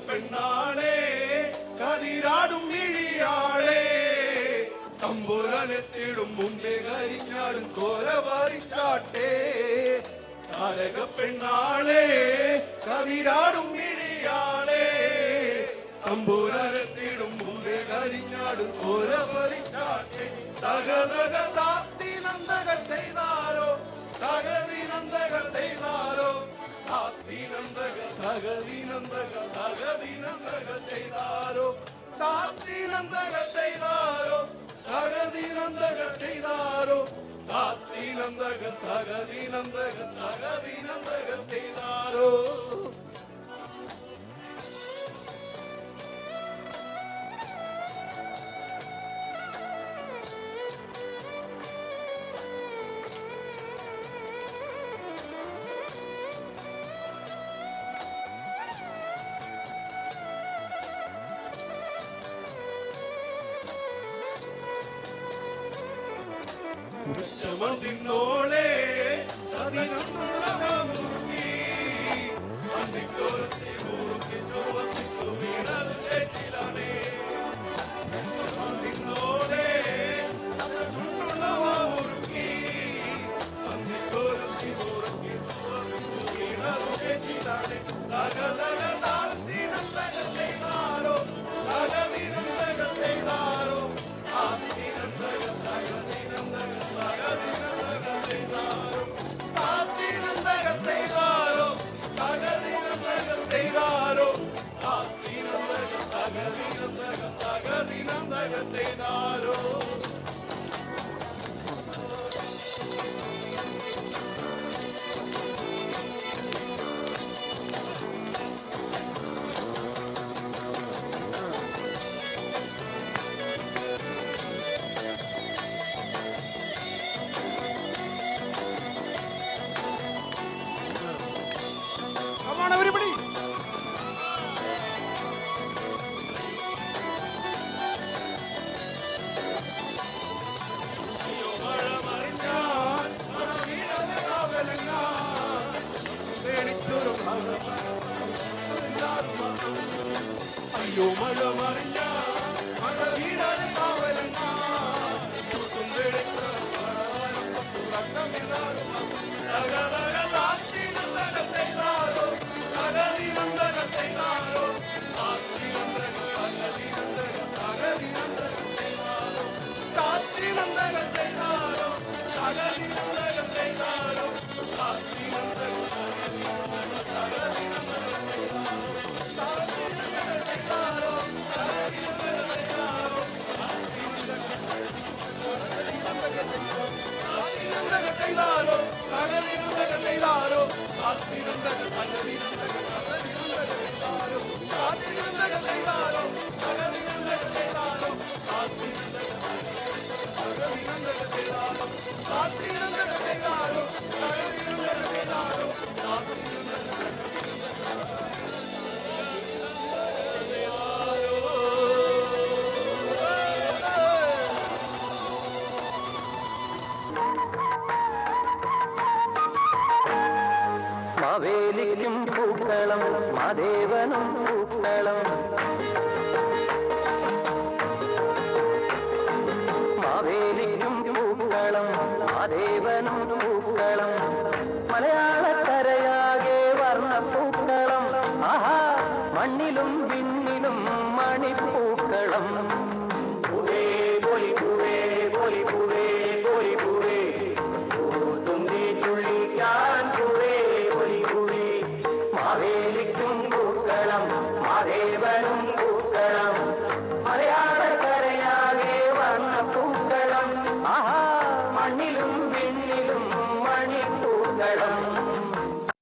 പെണ്ണാളെ കതിരാടും മിഴിയാളെ തമ്പുരാനെത്തിടും മുമ്പേ കരിഞ്ഞാടും കോര വാരിച്ചാട്ടെ. താരക പെണ്ണാളെ കതിരാടും മിഴിയാളെ തമ്പുരാനെത്തിടും മുമ്പേ കരിഞ്ഞാടും കോര വാരിച്ചാട്ടെ. തകതക താത്തി നന്ദകൾ ചെയ്താരോ തകതി നന്ദകൾ ചെയ്താരോ തകതിനന്ദക ചെയ്താരോ താത്തിനന്ദക ചെയ്താരോ തകതിനന്ദക ചെയ്താരോ താത്തിനന്ദക തകതിനന്ദക ചെയ്താരോ. ോളെ അതിനൊന്നുള്ളവി അന്തിക്കോരത്തെ മുറുക്കി ചുവപ്പിച്ചു വീണത് ചേച്ചിലാണേ. ോളെ അതിനുള്ളവ മുറുക്കി അന്തിക്കോരത്തി മുറുക്കി ചുവപ്പിച്ചു വീണത് ചേച്ചിലാണേ. തകതക താത്തിനന്ദക ചെയ്താരോ തകതിനന്ദക ചെയ്താരോ ആത്തിനന്ദക തകതിനന്ദക everybody. അയ്യോ മഴ മറിഞ്ഞ മഴ വീടാതെ കാവലങ്ങ Claro,